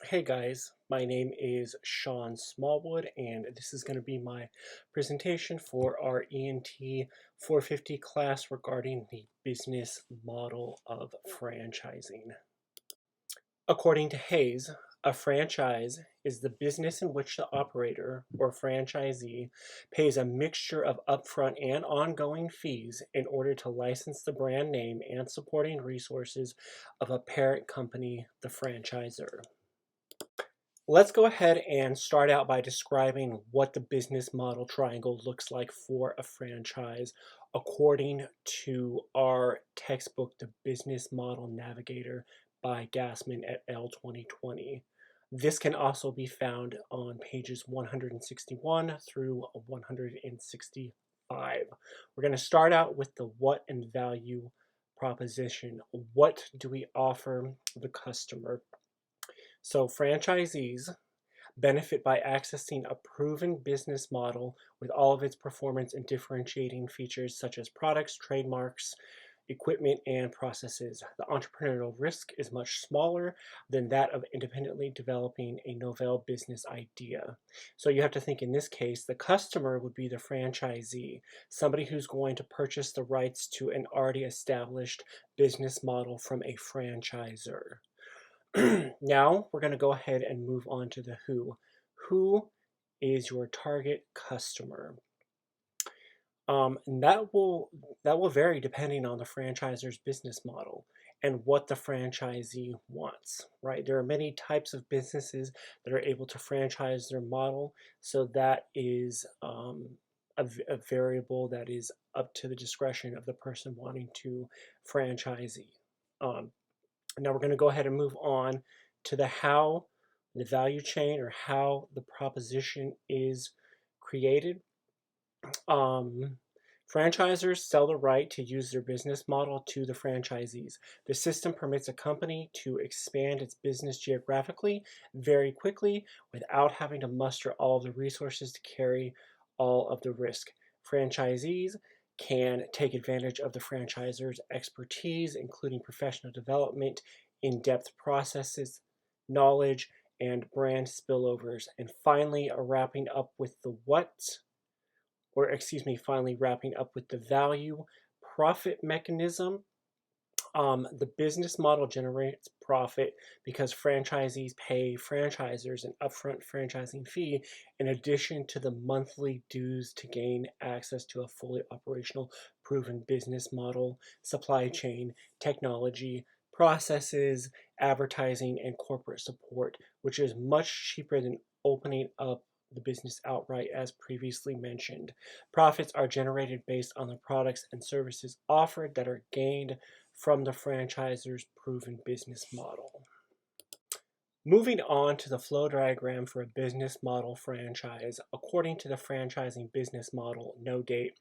Hey guys, my name is Sean Smallwood, and this is going to be my presentation for our ENT 450 class regarding the business model of franchising. According to Hayes, a franchise is the business in which the operator or franchisee pays a mixture of upfront and ongoing fees in order to license the brand name and supporting resources of a parent company, the franchisor. Let's go ahead and start out by describing what the business model triangle looks like for a franchise according to our textbook, The Business Model Navigator by Gassman et al. 2020. This can also be found on pages 161 through 165. We're going to start out with the what and value proposition. What do we offer the customer? So franchisees benefit by accessing a proven business model with all of its performance and differentiating features such as products, trademarks, equipment, and processes. The entrepreneurial risk is much smaller than that of independently developing a novel business idea. So you have to think in this case, the customer would be the franchisee, somebody who's going to purchase the rights to an already established business model from a franchisor. Now we're going to go ahead and move on to the who. Who is your target customer? And that will vary depending on the franchisor's business model and what the franchisee wants, right? There are many types of businesses that are able to franchise their model, so that is a variable that is up to the discretion of the person wanting to franchisee. Um, Now we're going to go ahead and move on to the how, the value chain, or how the proposition is created. Um, Franchisors sell the right to use their business model to the franchisees. The system permits a company to expand its business geographically very quickly without having to muster all of the resources to carry all of the risk. Franchisees can take advantage of the franchisor's expertise, including professional development, in-depth processes, knowledge, and brand spillovers. And finally, wrapping up with the what, finally wrapping up with the value profit mechanism. The business model generates profit because franchisees pay franchisors an upfront franchising fee in addition to the monthly dues to gain access to a fully operational, proven business model, supply chain, technology, processes, advertising, and corporate support, which is much cheaper than opening up the business outright, as previously mentioned. Profits are generated based on the products and services offered that are gained from the franchisor's proven business model. Moving on to the flow diagram for a business model franchise, according to the franchising business model, no date,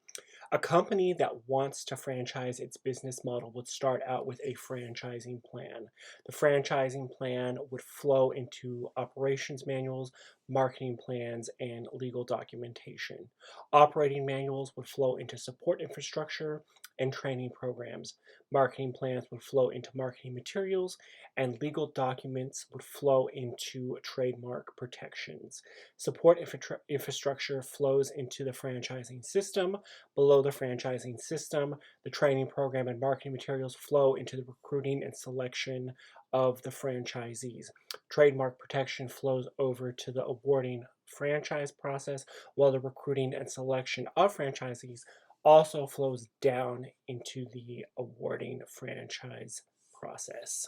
a company that wants to franchise its business model would start out with a franchising plan. The franchising plan would flow into operations manuals, marketing plans, and legal documentation. Operating manuals would flow into support infrastructure and training programs. Marketing plans would flow into marketing materials, and legal documents would flow into trademark protections. Support infrastructure flows into the franchising system. Below the franchising system, the training program and marketing materials flow into the recruiting and selection of the franchisees. Trademark protection flows over to the awarding franchise process, while the recruiting and selection of franchisees also flows down into the awarding franchise process.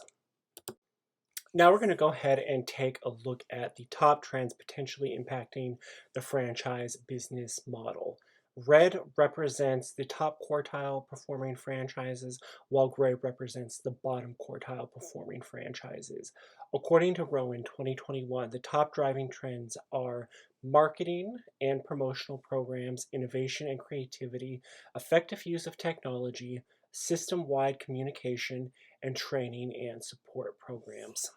Now we're going to go ahead and take a look at the top trends potentially impacting the franchise business model. Red represents the top quartile performing franchises, while gray represents the bottom quartile performing franchises. According to Rowan 2021, the top driving trends are marketing and promotional programs, innovation and creativity, effective use of technology, system-wide communication, and training and support programs.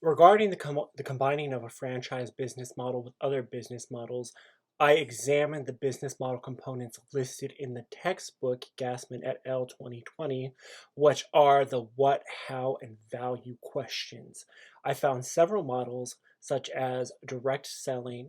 Regarding the combining of a franchise business model with other business models, I examined the business model components listed in the textbook Gassman et al. 2020, which are the what, how, and value questions. I found several models such as direct selling,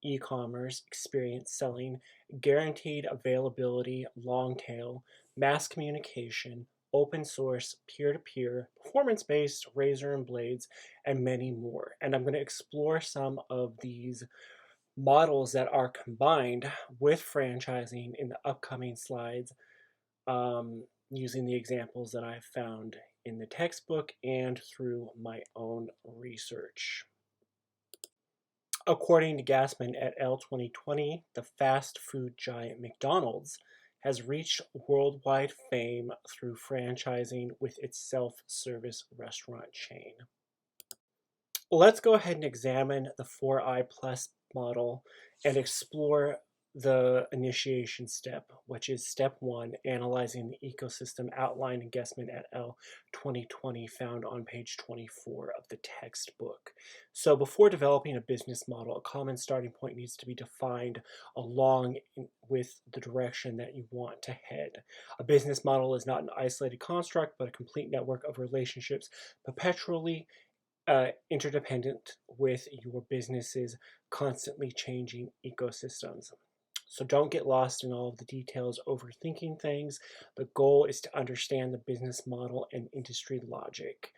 e-commerce, experience selling, guaranteed availability, long tail, mass communication, open source, peer-to-peer, performance-based, razor and blades, and many more. And I'm going to explore some of these models that are combined with franchising in the upcoming slides, using the examples that I've found in the textbook and through my own research. According to Gassman et al. 2020, the fast food giant McDonald's has reached worldwide fame through franchising with its self-service restaurant chain. Let's go ahead and examine the 4i Plus model and explore the initiation step, which is step 1, analyzing the ecosystem outlined in Gassman et al. 2020, found on page 24 of the textbook. So before developing a business model, a common starting point needs to be defined along with the direction that you want to head. A business model is not an isolated construct, but a complete network of relationships perpetually interdependent with your business's constantly changing ecosystems. So don't get lost in all of the details overthinking things. The goal is to understand the business model and industry logic.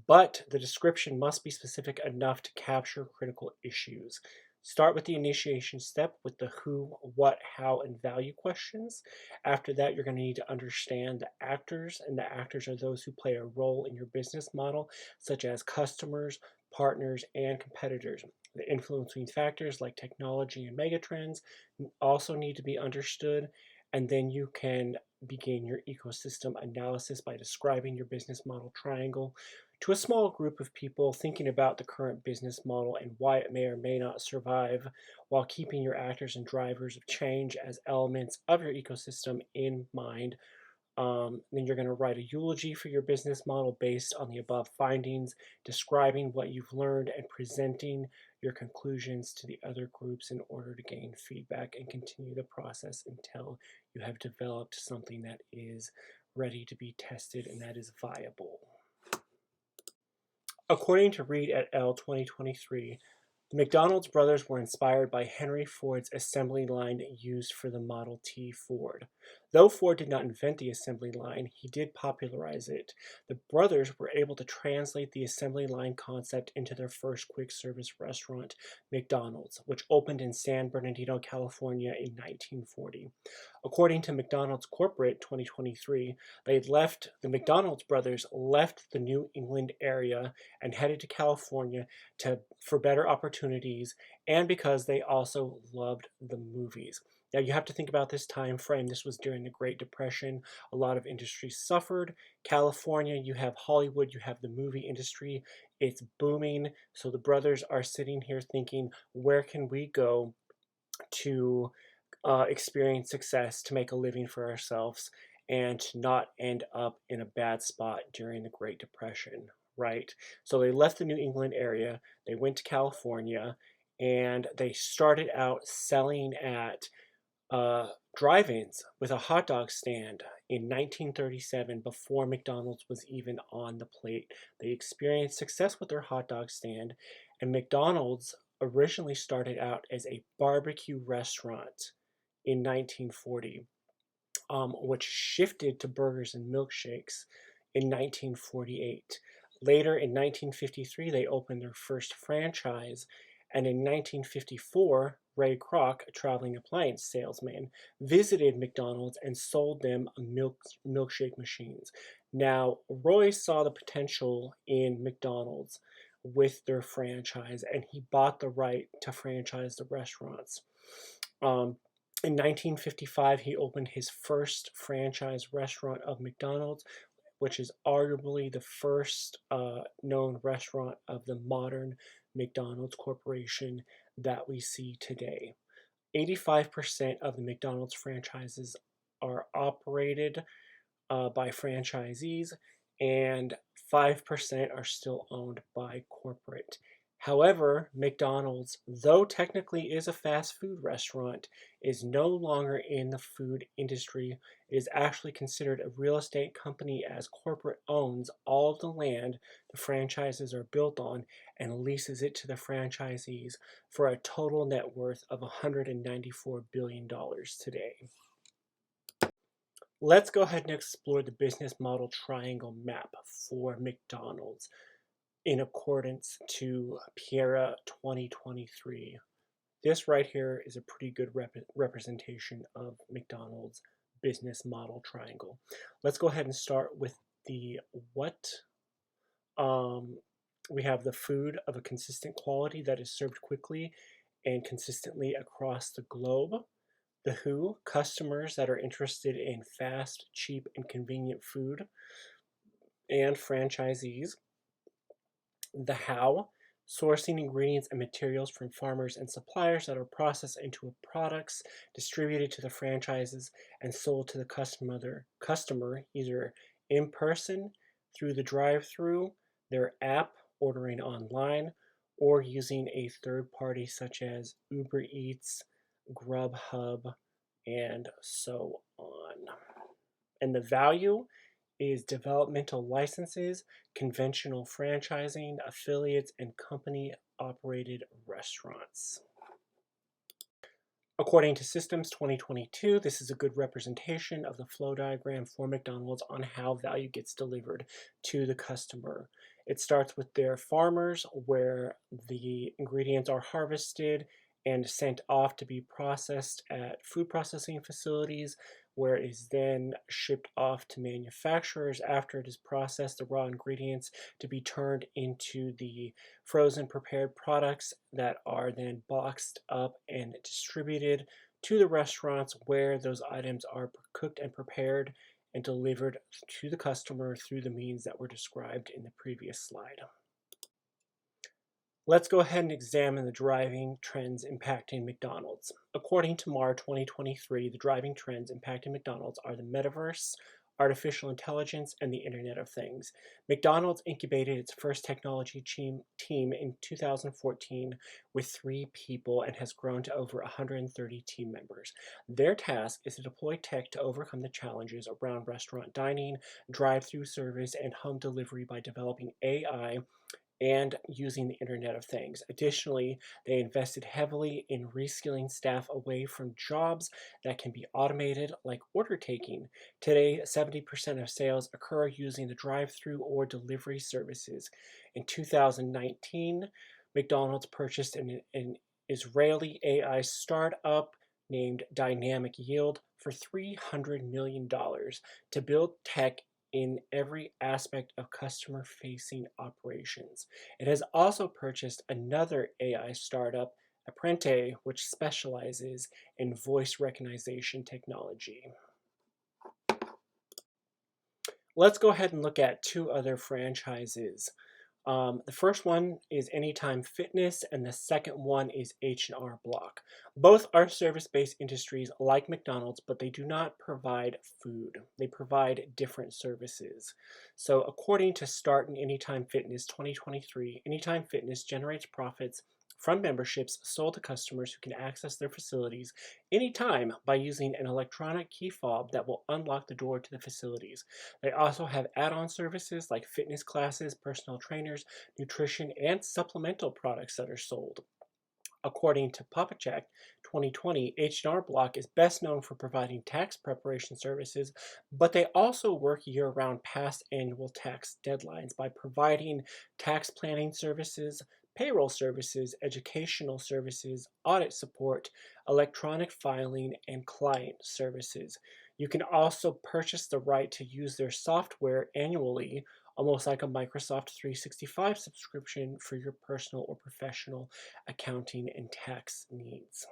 But the description must be specific enough to capture critical issues. Start with the initiation step with the who, what, how, and value questions. After that, you're going to need to understand the actors, and the actors are those who play a role in your business model, such as customers, partners, and competitors. The influencing factors like technology and megatrends also need to be understood, and then you can begin your ecosystem analysis by describing your business model triangle to a small group of people, thinking about the current business model and why it may or may not survive, while keeping your actors and drivers of change as elements of your ecosystem in mind. Then you're going to write a eulogy for your business model based on the above findings, describing what you've learned and presenting your conclusions to the other groups in order to gain feedback and continue the process until you have developed something that is ready to be tested and that is viable. According to Reed et al. 2023, the McDonald's brothers were inspired by Henry Ford's assembly line used for the Model T Ford. Though Ford did not invent the assembly line, he did popularize it. The brothers were able to translate the assembly line concept into their first quick service restaurant, McDonald's, which opened in San Bernardino, California in 1940. According to McDonald's Corporate 2023, the McDonald's brothers left the New England area and headed to California for better opportunities, and because they also loved the movies. Now you have to think about this time frame. This was during the Great Depression. A lot of industries suffered. California, you have Hollywood, you have the movie industry. It's booming. So the brothers are sitting here thinking, where can we go to experience success, to make a living for ourselves, and to not end up in a bad spot during the Great Depression, right? So they left the New England area, they went to California, and they started out selling at drive-ins with a hot dog stand in 1937, before McDonald's was even on the plate. They experienced success with their hot dog stand, and McDonald's originally started out as a barbecue restaurant in 1940, which shifted to burgers and milkshakes in 1948. Later in 1953, they opened their first franchise, and in 1954, Ray Kroc, a traveling appliance salesman, visited McDonald's and sold them milkshake machines. Now, Roy saw the potential in McDonald's with their franchise, and he bought the right to franchise the restaurants. In 1955, he opened his first franchise restaurant of McDonald's, which is arguably the first known restaurant of the modern McDonald's Corporation that we see today. 85% of the McDonald's franchises are operated by franchisees, and 5% are still owned by corporate. However, McDonald's, though technically is a fast food restaurant, is no longer in the food industry. It is actually considered a real estate company as corporate owns all of the land the franchises are built on and leases it to the franchisees for a total net worth of $194 billion today. Let's go ahead and explore the business model triangle map for McDonald's in accordance to PIERA 2023. This right here is a pretty good representation of McDonald's business model triangle. Let's go ahead and start with the what. We have the food of a consistent quality that is served quickly and consistently across the globe. The who, customers that are interested in fast, cheap, and convenient food, and franchisees. The how, sourcing ingredients and materials from farmers and suppliers that are processed into products distributed to the franchises and sold to the customer either in person, through the drive-through, their app, ordering online, or using a third party such as Uber Eats, Grubhub, and so on. And the value is developmental licenses, conventional franchising, affiliates, and company-operated restaurants. According to Systems 2022, this is a good representation of the flow diagram for McDonald's on how value gets delivered to the customer. It starts with their farmers, where the ingredients are harvested and sent off to be processed at food processing facilities, where it is then shipped off to manufacturers after it is processed, the raw ingredients to be turned into the frozen prepared products that are then boxed up and distributed to the restaurants where those items are cooked and prepared and delivered to the customer through the means that were described in the previous slide. Let's go ahead and examine the driving trends impacting McDonald's. According to MAR 2023, the driving trends impacting McDonald's are the metaverse, artificial intelligence, and the Internet of Things. McDonald's incubated its first technology team in 2014 with 3 people and has grown to over 130 team members. Their task is to deploy tech to overcome the challenges around restaurant dining, drive-through service, and home delivery by developing AI and using the Internet of Things. Additionally, they invested heavily in reskilling staff away from jobs that can be automated, like order taking. Today, 70% of sales occur using the drive-through or delivery services. In 2019, McDonald's purchased an Israeli AI startup named Dynamic Yield for $300 million to build tech in every aspect of customer-facing operations. It has also purchased another AI startup, Apprente, which specializes in voice recognition technology. Let's go ahead and look at 2 other franchises. The first one is Anytime Fitness, and the second one is H&R Block. Both are service-based industries like McDonald's, but they do not provide food. They provide different services. So according to Start and Anytime Fitness 2023, Anytime Fitness generates profits from memberships sold to customers who can access their facilities anytime by using an electronic key fob that will unlock the door to the facilities. They also have add-on services like fitness classes, personal trainers, nutrition, and supplemental products that are sold. According to PapaCheck 2020, H&R Block is best known for providing tax preparation services, but they also work year-round past annual tax deadlines by providing tax planning services, payroll services, educational services, audit support, electronic filing, and client services. You can also purchase the right to use their software annually, almost like a Microsoft 365 subscription for your personal or professional accounting and tax needs.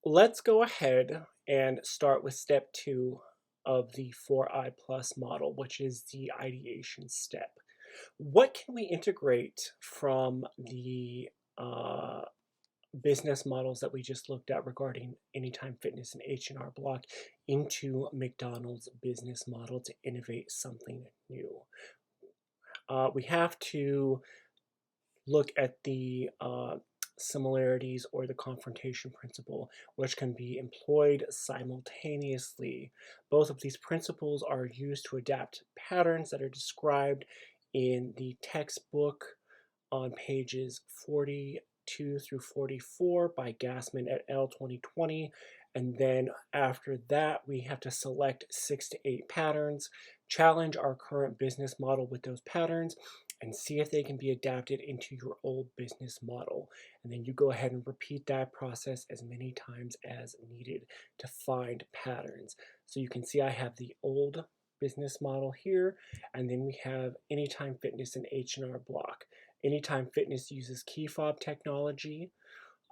Let's go ahead and start with step 2 of the 4I Plus model, which is the ideation step. What can we integrate from the business models that we just looked at regarding Anytime Fitness and H&R Block into McDonald's business model to innovate something new? We have to look at the similarities or the confrontation principle, which can be employed simultaneously. Both of these principles are used to adapt patterns that are described in the textbook on pages 42 through 44 by Gassman et al. 2020. And then after that, we have to select 6 to 8 patterns, challenge our current business model with those patterns, and see if they can be adapted into your old business model. And then you go ahead and repeat that process as many times as needed to find patterns. So you can see I have the old business model here, and then we have Anytime Fitness and H&R Block. Anytime Fitness uses key fob technology.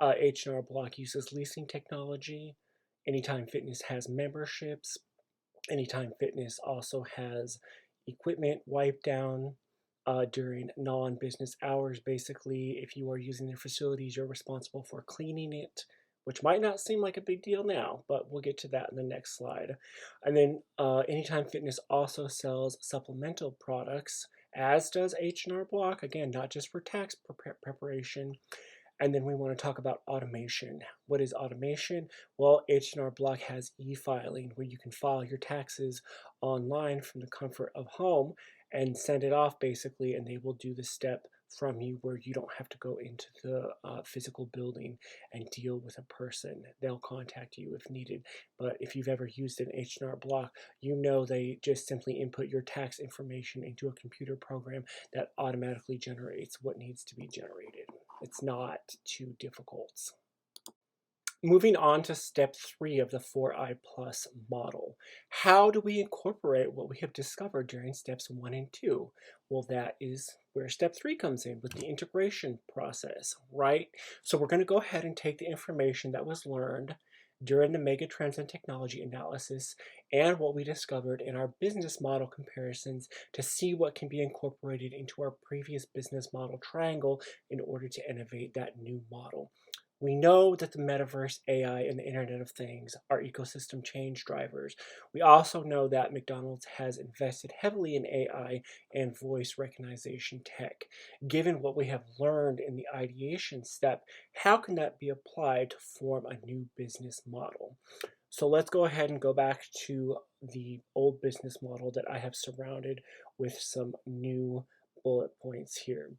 H&R Block uses leasing technology. Anytime Fitness has memberships. Anytime Fitness also has equipment wipe down during non-business hours. Basically, if you are using their facilities, you're responsible for cleaning it, which might not seem like a big deal now, but we'll get to that in the next slide. And then Anytime Fitness also sells supplemental products, as does H&R Block, again, not just for tax preparation. And then we want to talk about automation. What is automation? Well, H&R Block has e-filing, where you can file your taxes online from the comfort of home and send it off basically, and they will do the step from you where you don't have to go into the physical building and deal with a person. They'll contact you if needed. But if you've ever used an H&R Block, you know they just simply input your tax information into a computer program that automatically generates what needs to be generated. It's not too difficult. Moving on to step 3 of the 4i Plus model. How do we incorporate what we have discovered during steps 1 and 2? Well, that is where step 3 comes in with the integration process, right? So we're going to go ahead and take the information that was learned during the megatrends and technology analysis and what we discovered in our business model comparisons to see what can be incorporated into our previous business model triangle in order to innovate that new model. We know that the metaverse, AI, and the Internet of Things are ecosystem change drivers. We also know that McDonald's has invested heavily in AI and voice recognition tech. Given what we have learned in the ideation step, how can that be applied to form a new business model? So let's go ahead and go back to the old business model that I have surrounded with some new bullet points here.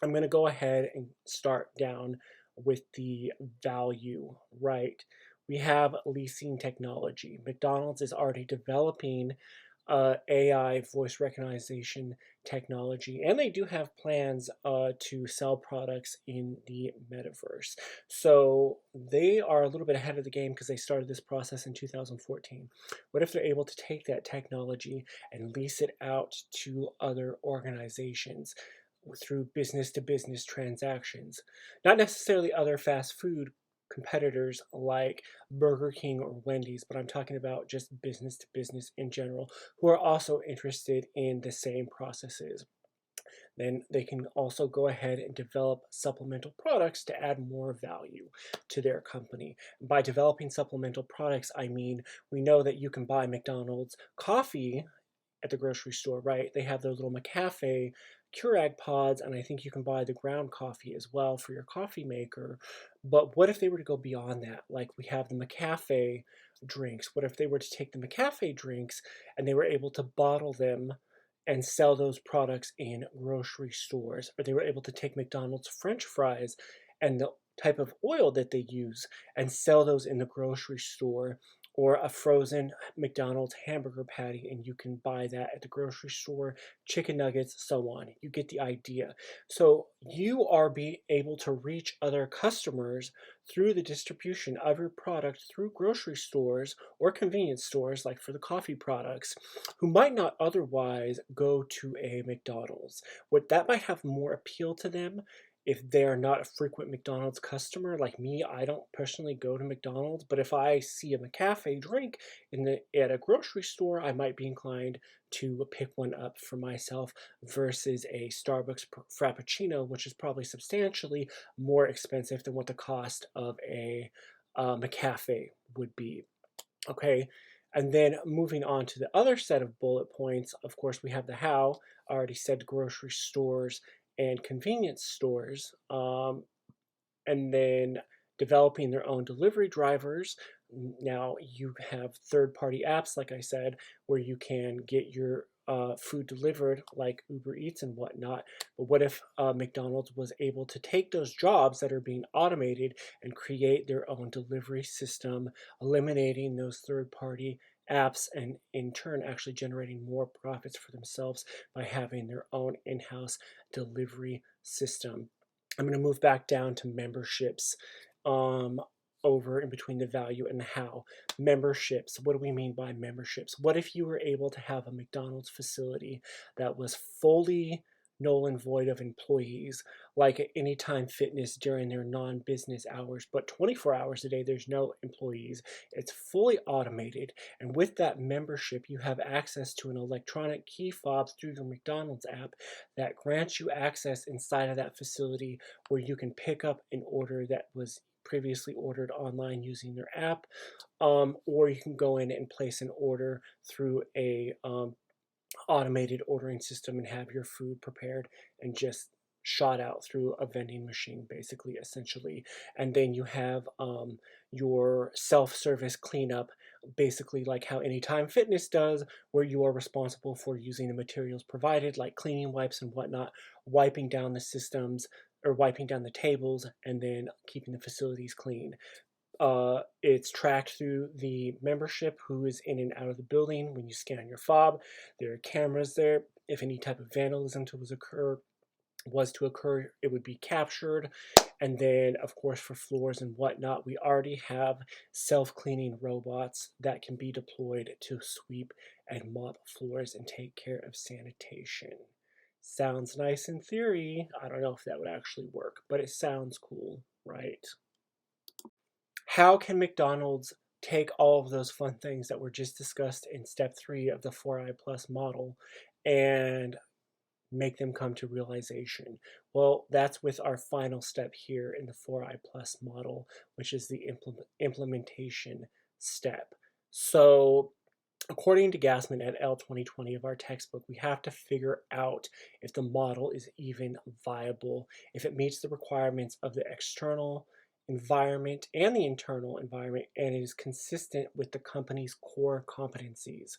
I'm going to go ahead and start down with the value, right? We have leasing technology. McDonald's is already developing AI voice recognition technology, and they do have plans to sell products in the metaverse. So they are a little bit ahead of the game because they started this process in 2014. What if they're able to take that technology and lease it out to other organizations through business to business transactions? Not necessarily other fast food competitors like Burger King or Wendy's, but I'm talking about just business to business in general who are also interested in the same processes. Then they can also go ahead and develop supplemental products to add more value to their company. By developing supplemental products, I mean we know that you can buy McDonald's coffee at the grocery store, right? They have those little McCafe Keurig pods, and I think you can buy the ground coffee as well for your coffee maker. But what if they were to go beyond that? Like we have the McCafe drinks. What if they were to take the McCafe drinks and they were able to bottle them and sell those products in grocery stores? Or they were able to take McDonald's French fries and the type of oil that they use and sell those in the grocery store, or a frozen McDonald's hamburger patty, and you can buy that at the grocery store, chicken nuggets, so on. You get the idea. So you are able to reach other customers through the distribution of your product through grocery stores or convenience stores, like for the coffee products, who might not otherwise go to a McDonald's. What that might have more appeal to them if they're not a frequent McDonald's customer. Like me, I don't personally go to McDonald's, but if I see a McCafe drink at a grocery store, I might be inclined to pick one up for myself versus a Starbucks Frappuccino, which is probably substantially more expensive than what the cost of a McCafe would be. Okay, and then moving on to the other set of bullet points, of course, we have the how. I already said grocery stores and convenience stores, and then developing their own delivery drivers. Now you have third-party apps, like I said, where you can get your food delivered, like Uber Eats and whatnot. But what if McDonald's was able to take those jobs that are being automated and create their own delivery system, eliminating those third-party apps, and in turn actually generating more profits for themselves by having their own in-house delivery system? I'm going to move back down to memberships, um, over in between the value and the how. Memberships. What do we mean by memberships? What if you were able to have a McDonald's facility that was fully null and void of employees, like at Anytime Fitness during their non-business hours, but 24 hours a day, there's no employees. It's fully automated. And with that membership, you have access to an electronic key fob through your McDonald's app that grants you access inside of that facility where you can pick up an order that was previously ordered online using their app, or you can go in and place an order through a automated ordering system and have your food prepared and just shot out through a vending machine, basically, essentially. And then you have your self-service cleanup, basically like how Anytime Fitness does, where you are responsible for using the materials provided, like cleaning wipes and whatnot, wiping down the systems or wiping down the tables, and then keeping the facilities clean. It's tracked through the membership who is in and out of the building. When you scan your fob, there are cameras there. If any type of vandalism was to occur, it would be captured. And then, of course, for floors and whatnot, we already have self-cleaning robots that can be deployed to sweep and mop floors and take care of sanitation. Sounds nice in theory. I don't know if that would actually work, but it sounds cool, right? How can McDonald's take all of those fun things that were just discussed in step 3 of the 4i Plus model and make them come to realization? Well, that's with our final step here in the 4i Plus model, which is the implementation step. So according to Gassman et al. 2020 of our textbook, we have to figure out if the model is even viable, if it meets the requirements of the external environment and the internal environment, and it is consistent with the company's core competencies.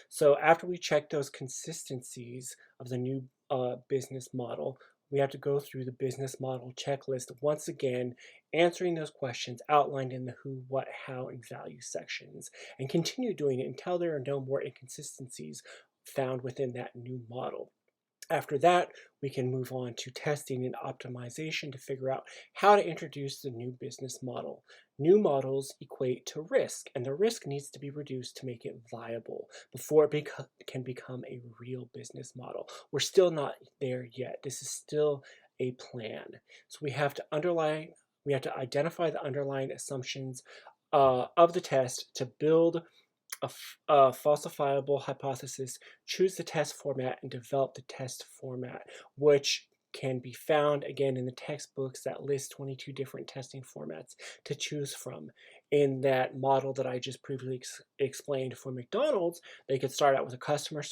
So after we check those consistencies of the new business model, we have to go through the business model checklist once again, answering those questions outlined in the who, what, how, and value sections, and continue doing it until there are no more inconsistencies found within that new model. After that, we can move on to testing and optimization to figure out how to introduce the new business model. New models equate to risk, and the risk needs to be reduced to make it viable before it can become a real business model. We're still not there yet. This is still a plan. So we have to identify the underlying assumptions of the test to build a falsifiable hypothesis, choose the test format, and develop the test format, which can be found again in the textbooks that list 22 different testing formats to choose from. In that model that I just previously explained for McDonald's, they could start out with a customer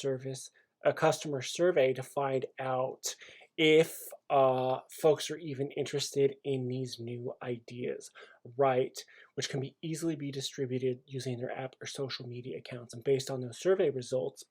survey to find out if folks are even interested in these new ideas, right? Which can be easily be distributed using their app or social media accounts. And based on those survey results,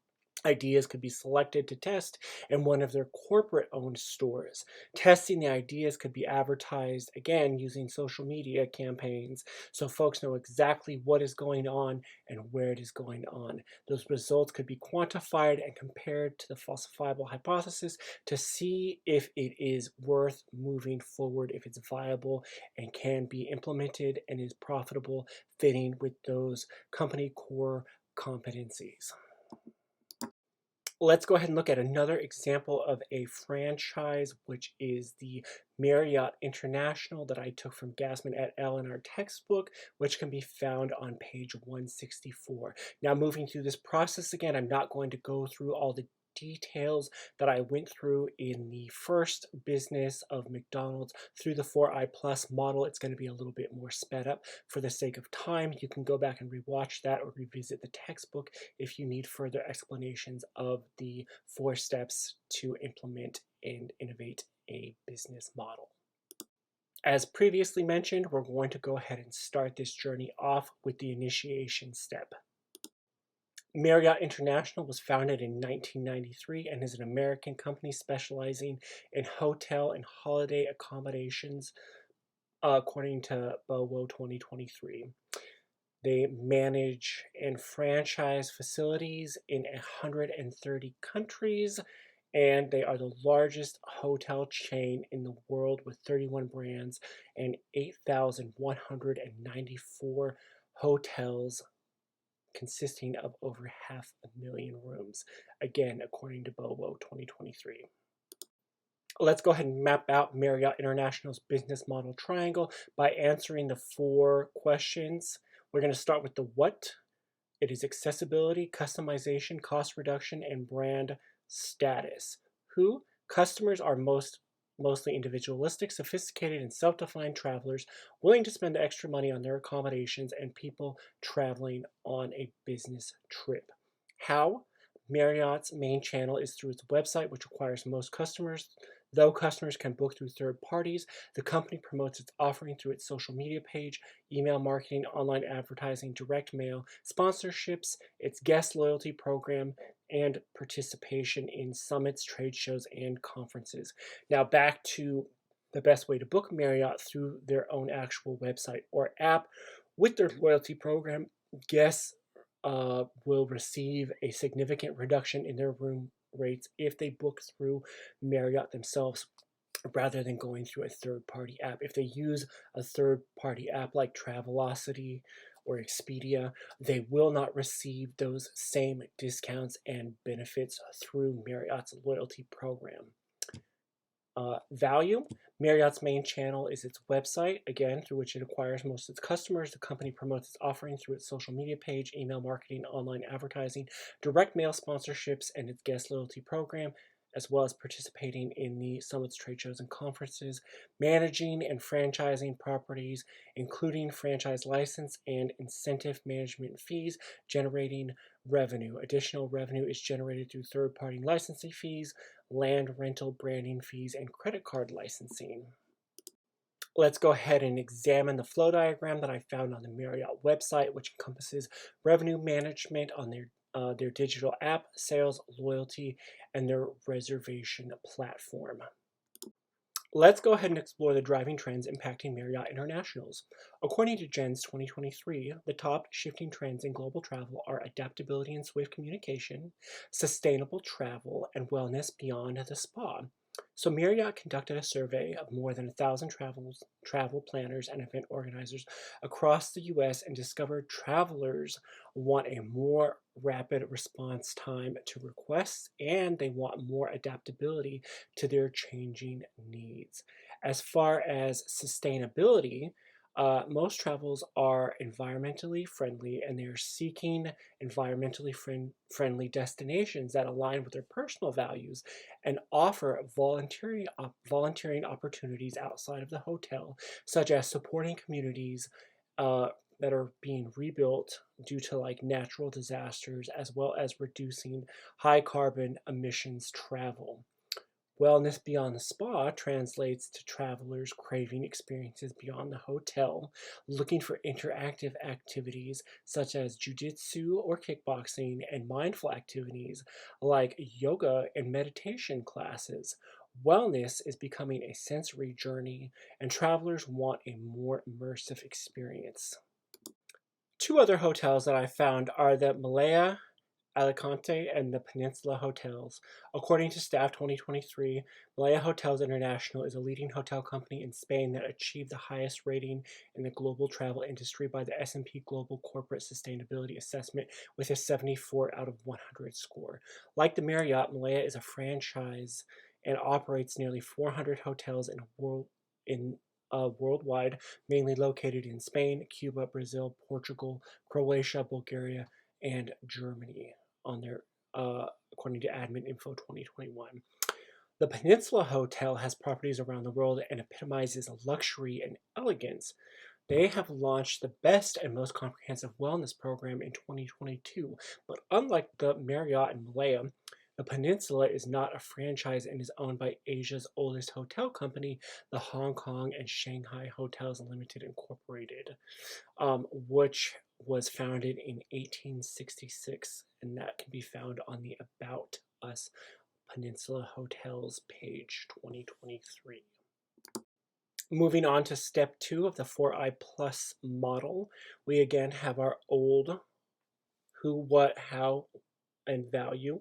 ideas could be selected to test in one of their corporate-owned stores. Testing the ideas could be advertised, again, using social media campaigns so folks know exactly what is going on and where it is going on. Those results could be quantified and compared to the falsifiable hypothesis to see if it is worth moving forward, if it's viable and can be implemented and is profitable, fitting with those company core competencies. Let's go ahead and look at another example of a franchise, which is the Marriott International that I took from Gassman et al. In our textbook, which can be found on page 164. Now, moving through this process again, I'm not going to go through all the details that I went through in the first business of McDonald's through the 4i Plus model. It's going to be a little bit more sped up for the sake of time. You can go back and rewatch that or revisit the textbook if you need further explanations of the 4 steps to implement and innovate a business model. As previously mentioned, we're going to go ahead and start this journey off with the initiation step. Marriott International was founded in 1993 and is an American company specializing in hotel and holiday accommodations, according to BOWO 2023. They manage and franchise facilities in 130 countries, and they are the largest hotel chain in the world with 31 brands and 8,194 hotels consisting of over 500,000 rooms, again, according to BOWO 2023. Let's go ahead and map out Marriott International's business model triangle by answering the 4 questions. We're going to start with the what. It is accessibility, customization, cost reduction, and brand status. Who? Customers are mostly individualistic, sophisticated, and self-defined travelers willing to spend extra money on their accommodations and people traveling on a business trip. How? Marriott's main channel is through its website, which acquires most customers. Though customers can book through third parties, the company promotes its offering through its social media page, email marketing, online advertising, direct mail, sponsorships, its guest loyalty program, and participation in summits, trade shows, and conferences. Now back to the best way to book Marriott through their own actual website or app. With their loyalty program, guests will receive a significant reduction in their room rates if they book through Marriott themselves rather than going through a third-party app. If they use a third-party app like Travelocity or Expedia, they will not receive those same discounts and benefits through Marriott's loyalty program. Value. Marriott's main channel is its website, again, through which it acquires most of its customers. The company promotes its offering through its social media page, email marketing, online advertising, direct mail sponsorships, and its guest loyalty program, as well as participating in the summits, trade shows, and conferences, managing and franchising properties, including franchise license and incentive management fees, generating revenue. Additional revenue is generated through third-party licensing fees, land rental branding fees, and credit card licensing. Let's go ahead and examine the flow diagram that I found on the Marriott website, which encompasses revenue management on their digital app, sales, loyalty, and their reservation platform. Let's go ahead and explore the driving trends impacting Marriott International's. According to GENS 2023, the top shifting trends in global travel are adaptability and swift communication, sustainable travel, and wellness beyond the spa. So Marriott conducted a survey of more than 1,000 travel planners and event organizers across the U.S. and discovered travelers want a more rapid response time to requests, and they want more adaptability to their changing needs. As far as sustainability, most travels are environmentally friendly, and they're seeking environmentally friendly destinations that align with their personal values and offer volunteering opportunities outside of the hotel, such as supporting communities that are being rebuilt due to like natural disasters, as well as reducing high carbon emissions travel. Wellness beyond the spa translates to travelers craving experiences beyond the hotel, looking for interactive activities such as jujitsu or kickboxing, and mindful activities like yoga and meditation classes. Wellness is becoming a sensory journey, and travelers want a more immersive experience. 2 other hotels that I found are the Malaya Alicante and the Peninsula Hotels. According to Staff 2023, Malaya Hotels International is a leading hotel company in Spain that achieved the highest rating in the global travel industry by the S&P Global Corporate Sustainability Assessment with a 74 out of 100 score. Like the Marriott, Malaya is a franchise and operates nearly 400 hotels worldwide, mainly located in Spain, Cuba, Brazil, Portugal, Croatia, Bulgaria, and Germany on their according to Admin Info 2021. The Peninsula Hotel has properties around the world and epitomizes luxury and elegance. They have launched the best and most comprehensive wellness program in 2022, but unlike the Marriott and Malaya, The Peninsula is not a franchise and is owned by Asia's oldest hotel company, the Hong Kong and Shanghai Hotels Limited Incorporated, which was founded in 1866, and that can be found on the About Us Peninsula Hotels page 2023. Moving on to step 2 of the 4I Plus model, we again have our old who, what, how, and value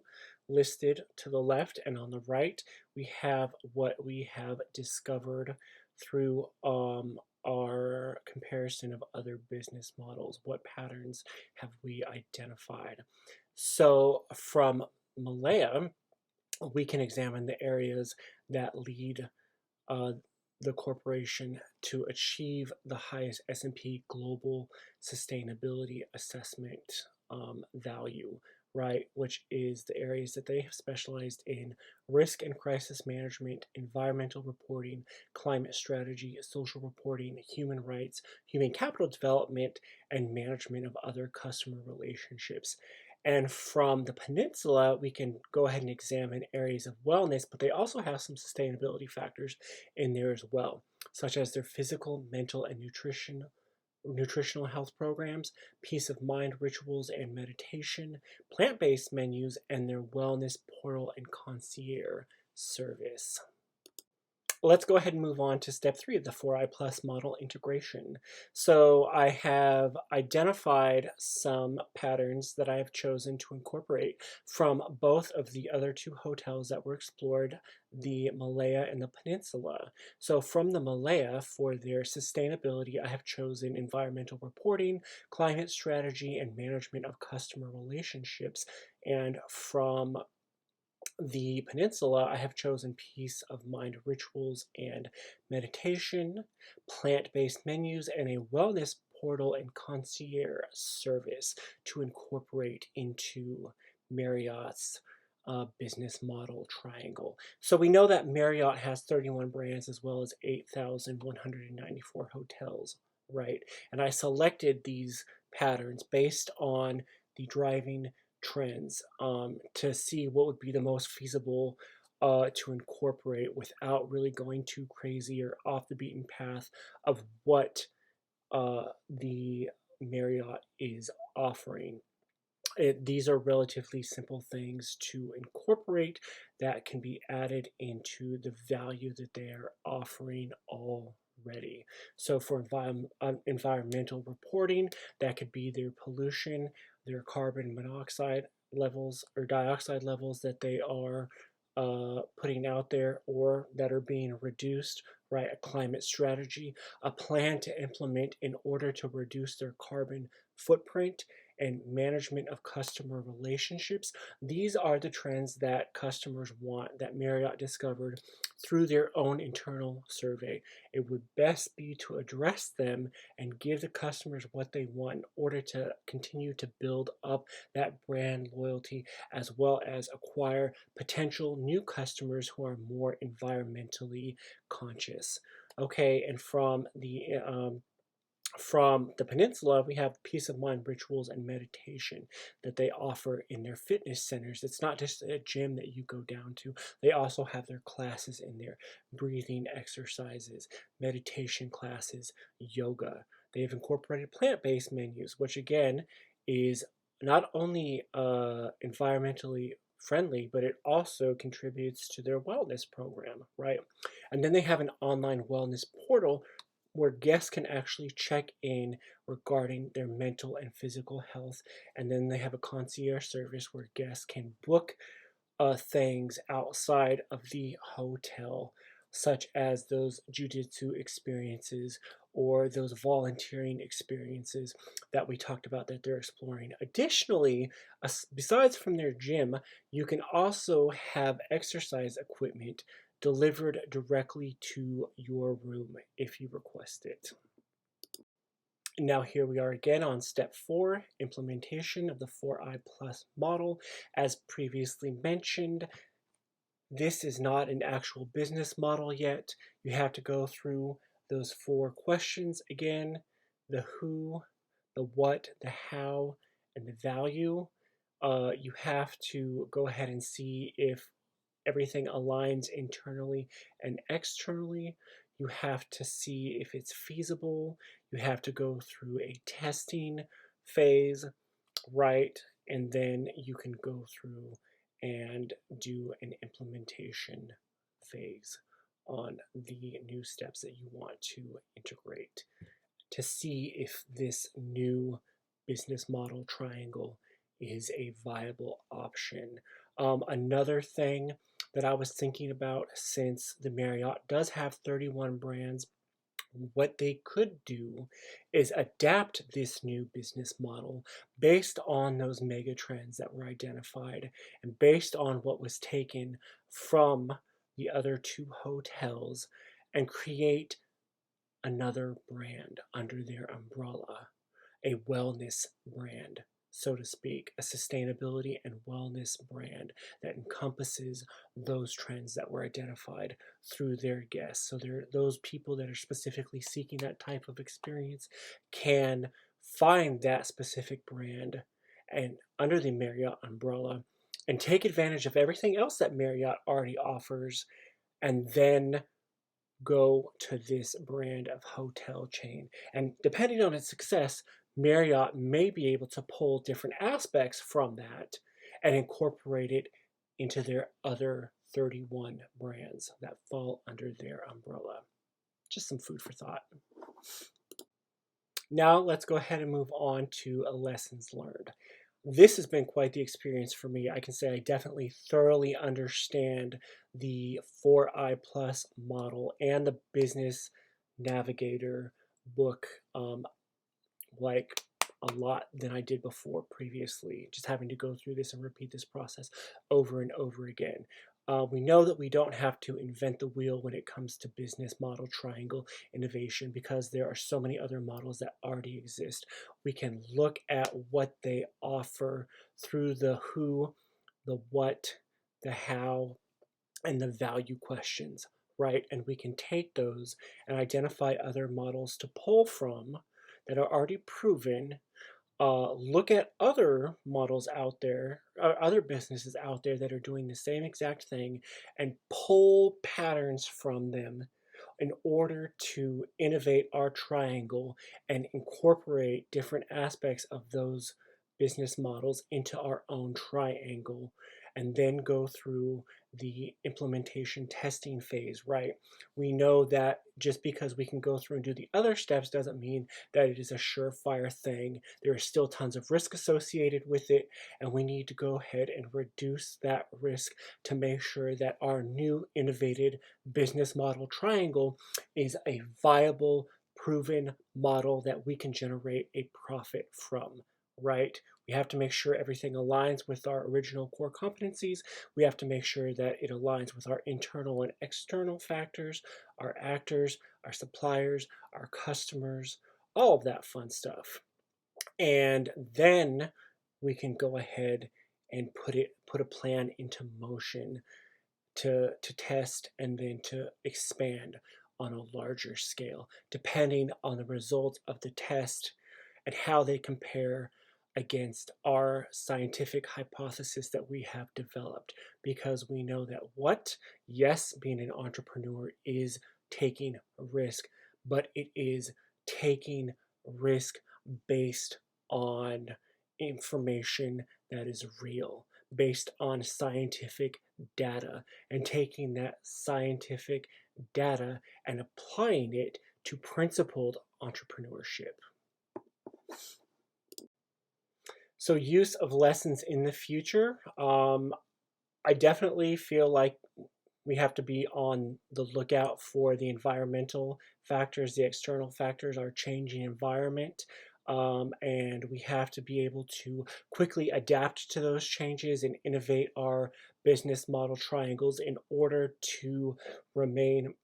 listed to the left, and on the right we have what we have discovered through our comparison of other business models. What patterns have we identified? So from Malaya, we can examine the areas that lead the corporation to achieve the highest S&P Global Sustainability Assessment value, right, which is the areas that they have specialized in: risk and crisis management, environmental reporting, climate strategy, social reporting, human rights, human capital development, and management of other customer relationships. And from the Peninsula, we can go ahead and examine areas of wellness, but they also have some sustainability factors in there as well, such as their physical, mental, and nutritional health programs, peace of mind rituals and meditation, plant-based menus, and their wellness portal and concierge service. Let's go ahead and move on to step 3 of the 4I Plus model, integration. So I have identified some patterns that I have chosen to incorporate from both of the other 2 hotels that were explored, the Malaya and the Peninsula. So from the Malaya, for their sustainability, I have chosen environmental reporting, climate strategy, and management of customer relationships. And from the Peninsula, I have chosen peace of mind rituals and meditation, plant-based menus, and a wellness portal and concierge service to incorporate into Marriott's business model triangle. So we know that Marriott has 31 brands as well as 8,194 hotels, right? And I selected these patterns based on the driving trends to see what would be the most feasible to incorporate without really going too crazy or off the beaten path of what the Marriott is offering. These are relatively simple things to incorporate that can be added into the value that they are offering already. So for environmental reporting, that could be their pollution, their carbon monoxide levels or dioxide levels that they are putting out there or that are being reduced, right? A climate strategy, a plan to implement in order to reduce their carbon footprint, and management of customer relationships. These are the trends that customers want, that Marriott discovered through their own internal survey. It would best be to address them and give the customers what they want in order to continue to build up that brand loyalty, as well as acquire potential new customers who are more environmentally conscious. Okay, and from the Peninsula, we have peace of mind rituals and meditation that they offer in their fitness centers. It's not just a gym that you go down to. They also have their classes in there, breathing exercises, meditation classes, yoga. They've incorporated plant-based menus, which again is not only environmentally friendly, but it also contributes to their wellness program, right? And then they have an online wellness portal where guests can actually check in regarding their mental and physical health. And then they have a concierge service where guests can book things outside of the hotel, such as those jiu-jitsu experiences or those volunteering experiences that we talked about that they're exploring. Additionally, besides from their gym, you can also have exercise equipment delivered directly to your room if you request it. Now here we are again on step 4, implementation of the 4I Plus model. As previously mentioned, this is not an actual business model yet. You have to go through those 4 questions again: the who, the what, the how, and the value. You have to go ahead and see if everything aligns internally and externally. You have to see if it's feasible. You have to go through a testing phase, right? And then you can go through and do an implementation phase on the new steps that you want to integrate to see if this new business model triangle is a viable option. Another thing that I was thinking about, since the Marriott does have 31 brands, what they could do is adapt this new business model based on those mega trends that were identified and based on what was taken from the other two hotels and create another brand under their umbrella, a wellness brand, so to speak, a sustainability and wellness brand that encompasses those trends that were identified through their guests. So those people that are specifically seeking that type of experience can find that specific brand and under the Marriott umbrella and take advantage of everything else that Marriott already offers, and then go to this brand of hotel chain. And depending on its success, Marriott may be able to pull different aspects from that and incorporate it into their other 31 brands that fall under their umbrella. Just some food for thought. Now let's go ahead and move on to lessons learned. This has been quite the experience for me. I can say I definitely thoroughly understand the 4i Plus model and the Business Navigator book like a lot than I did before previously, just having to go through this and repeat this process over and over again. We know that we don't have to invent the wheel when it comes to business model triangle innovation because there are so many other models that already exist. We can look at what they offer through the who, the what, the how, and the value questions, right? And we can take those and identify other models to pull from that are already proven. Look at other models out there, or other businesses out there that are doing the same exact thing, and pull patterns from them in order to innovate our triangle and incorporate different aspects of those business models into our own triangle, and then go through the implementation testing phase, right? We know that just because we can go through and do the other steps doesn't mean that it is a surefire thing. There is still tons of risk associated with it, and we need to go ahead and reduce that risk to make sure that our new innovated business model triangle is a viable, proven model that we can generate a profit from, right? We have to make sure everything aligns with our original core competencies. We have to make sure that it aligns with our internal and external factors, our actors, our suppliers, our customers, all of that fun stuff. And then we can go ahead and put a plan into motion to test and then to expand on a larger scale, depending on the results of the test and how they compare against our scientific hypothesis that we have developed. Because we know that yes, being an entrepreneur is taking risk, but it is taking risk based on information that is real, based on scientific data, and taking that scientific data and applying it to principled entrepreneurship. So, use of lessons in the future. I definitely feel like we have to be on the lookout for the environmental factors, the external factors, our changing environment. And we have to be able to quickly adapt to those changes and innovate our business model triangles in order to remain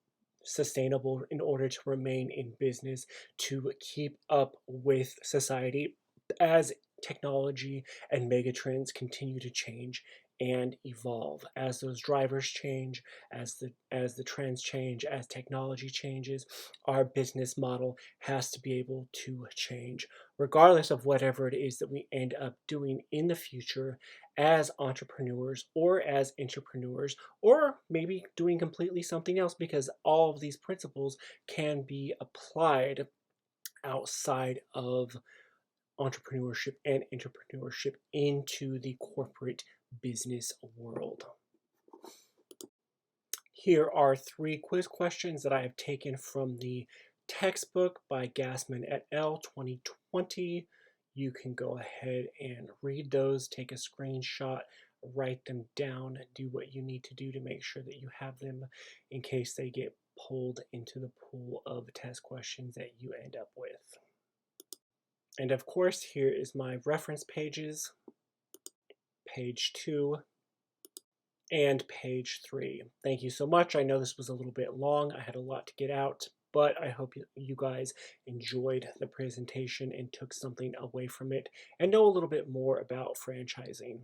sustainable, in order to remain in business, to keep up with society as technology and megatrends continue to change and evolve. As those drivers change, as the trends change, as technology changes, our business model has to be able to change, regardless of whatever it is that we end up doing in the future as entrepreneurs or as entrepreneurs, or maybe doing completely something else, because all of these principles can be applied outside of entrepreneurship and entrepreneurship into the corporate business world. Here are 3 quiz questions that I have taken from the textbook by Gassman et al. 2020. You can go ahead and read those, take a screenshot, write them down, do what you need to do to make sure that you have them in case they get pulled into the pool of test questions that you end up with. And of course, here is my reference pages, page 2 and page 3. Thank you so much. I know this was a little bit long. I had a lot to get out, but I hope you guys enjoyed the presentation and took something away from it and know a little bit more about franchising.